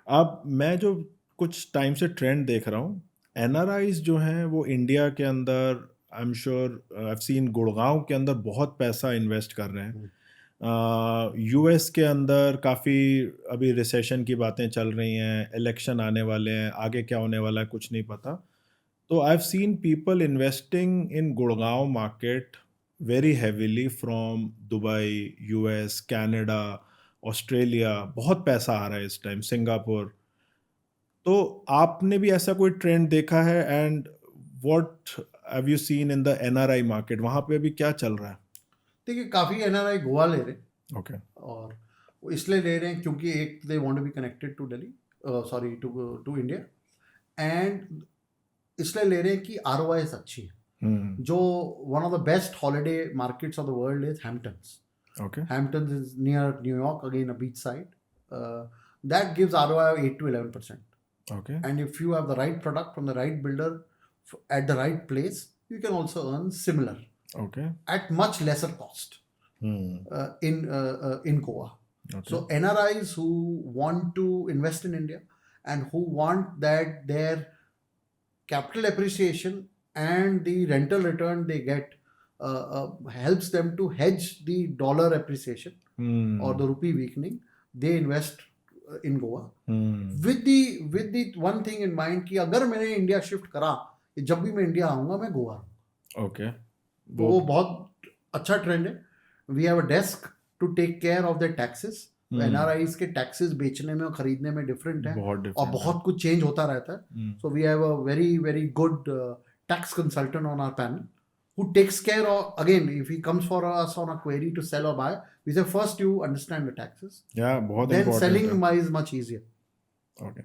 अब मैं जो कुछ टाइम से ट्रेंड देख रहा हूँ, एनआरआईज़ जो हैं वो इंडिया के अंदर I am sure I have seen Gurgaon के अंदर बहुत पैसा इन्वेस्ट कर रहे हैं। हम्म, यूएस के अंदर काफ़ी अभी रिसेशन की बातें चल रही हैं, इलेक्शन आने वाले हैं, आगे क्या होने वाला है कुछ नहीं पता। तो I have seen people investing in Gurgaon market very heavily from Dubai, US, Canada, Australia, बहुत पैसा आ रहा है इस टाइम, सिंगापुर। तो आपने भी ऐसा कोई ट्रेंड देखा है and what have you seen in the NRI market? वहाँ पे अभी क्या चल रहा है? देखिए काफ़ी एनआरआई गोवा ले रहे हैं। ओके। और वो इसलिए ले रहे हैं क्योंकि एक they want to be connected to Delhi, sorry to to India. And इसलिए ले रहे हैं कि आरओआई अच्छी है। हम्म। जो one of the best holiday markets of the world is Hamptons. Okay. Hamptons is near New York, again a beachside. That gives ROI of 8 to 11%. Okay. And if you have the right product from the right builder at the right place, you can also earn similar okay. at much lesser cost hmm. in Goa. Okay. So NRIs who want to invest in India and who want that their capital appreciation and the rental return they get helps them to hedge the dollar appreciation or the rupee weakening, they invest in Goa with the one thing in mind कि अगर मैंने India shift करा, जब भी मैं India आऊंगा मैं गोवा रहूंगा। ओके। तो वो बहुत अच्छा ट्रेंड है। We have a desk to take care of the taxes. NRIs के टैक्सेस बेचने में और खरीदने में डिफरेंट है बहुत और डिफरेंट है। बहुत कुछ चेंज होता रहता है। So we have a very very good tax consultant on our panel who takes care of, again, if he comes for us on a query to sell or buy, we say first you understand the taxes, या बहुत then important selling है। is much easier. Okay.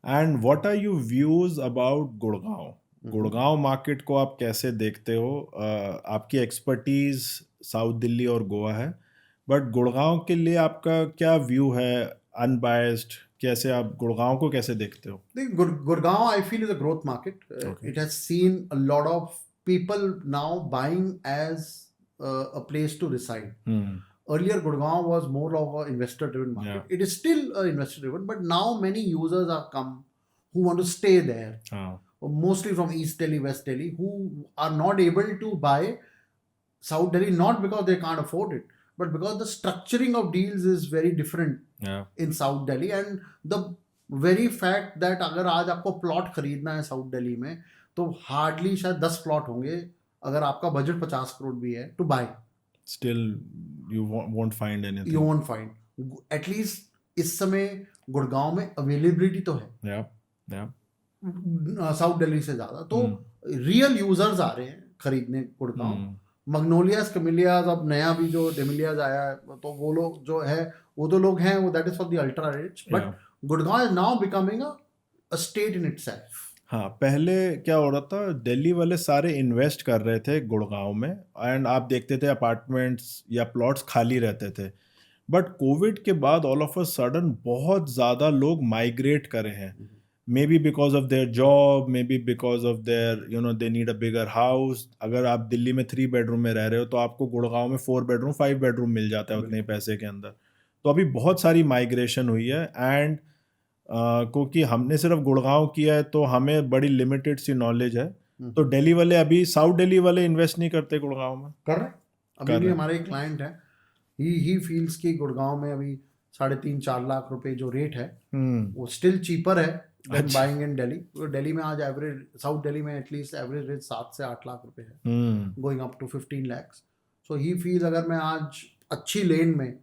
And what are you views about Gurgaon? Gurgaon market को आप कैसे देखते हो? आपकी expertise south Delhi और गोवा है, बट गुड़गांव के लिए आपका क्या व्यू है, अनबायस्ड? कैसे आप गुड़गांव को कैसे देखते हो? The Gurgaon, I feel, is a growth market. Okay. It has seen a lot of people now buying as a place to reside. Earlier, Gurgaon was more of an investor-driven market. Yeah. It is still investor-driven, but now many users have come who want to stay there, mostly from East Delhi, West Delhi, who are not able to buy South Delhi, not because they can't afford it, but because the structuring of deals is very different Yeah. in South Delhi. And the very fact that अगर आज आपको plot खरीदना है south Delhi में, तो hardly शायद 10 plot होंगे अगर आपका बजट 50 करोड़ भी है to buy. Still, you won't find anything. You won't find at least इस समय गुड़गांव में अवेलेबिलिटी तो है Yeah. Yeah. साउथ दिल्ली से ज्यादा। तो रियल यूजर्स आ रहे हैं खरीदने गुड़गांव। मग्नोलियाज, कमिलियाज, अब नया भी जो डेमिलियाज आया है, तो वो लोग जो है वो तो लोग हैं, वो that is for the ultra rich, but Gurgaon is now becoming a state in itself. हाँ, पहले क्या हो रहा था, दिल्ली वाले सारे इन्वेस्ट कर रहे थे गुड़गांव में एंड आप देखते थे अपार्टमेंट्स या प्लॉट्स खाली रहते थे। बट कोविड के बाद ऑल ऑफ अ सडन बहुत ज़्यादा लोग माइग्रेट करे हैं, maybe because of their job, maybe because of their they need a bigger house. अगर आप दिल्ली में 3 बेडरूम में रह रहे हो तो आपको गुड़गांव में 4 बेडरूम 5 बेडरूम मिल जाता है उतने ही पैसे के अंदर। तो अभी बहुत सारी माइग्रेशन हुई है एंड क्योंकि हमने सिर्फ गुड़गांव किया है तो हमें बड़ी लिमिटेड सी नॉलेज है। तो दिल्ली वाले, अभी साउथ दिल्ली वाले इन्वेस्ट नहीं करते गुड़गांव में? कर रहे अभी भी हमारे एक क्लाइंट है, ही फील्स कि गुड़गांव में अभी 3.5-4 लाख रुपए जो रेट है वो स्टिल चीपर है देन बाइंग इन दिल्ली। दिल्ली में आज एवरेज, साउथ दिल्ली में एटलीस्ट एवरेज रेट 7 से 8 लाख रुपए है, going up to 15 lakhs। So he feel अगर मैं आज अच्छी लेन में,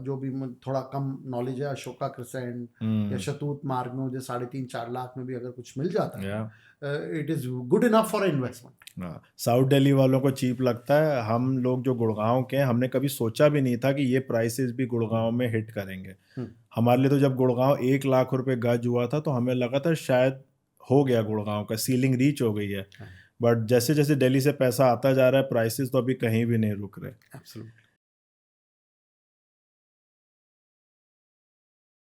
जो भी थोड़ा कम नॉलेज है, अशोका क्रिसेंट या शतूत मार्ग में मुझे 3.5-4 लाख में भी अगर कुछ मिल जाता है, it is good enough for investment. South Delhi वालों को चीप लगता है। हम लोग जो गुड़गांव के हैं, हमने कभी सोचा भी नहीं था कि ये प्राइसेस भी गुड़गांव में हिट करेंगे। हमारे लिए तो जब गुड़गांव 1 लाख रुपए गज हुआ था तो हमें लगा था शायद हो गया, गुड़गांव का सीलिंग रीच हो गई है। बट जैसे जैसे दिल्ली से पैसा आता जा रहा है, प्राइसेस तो अभी कहीं भी नहीं रुक रहे। Absolutely.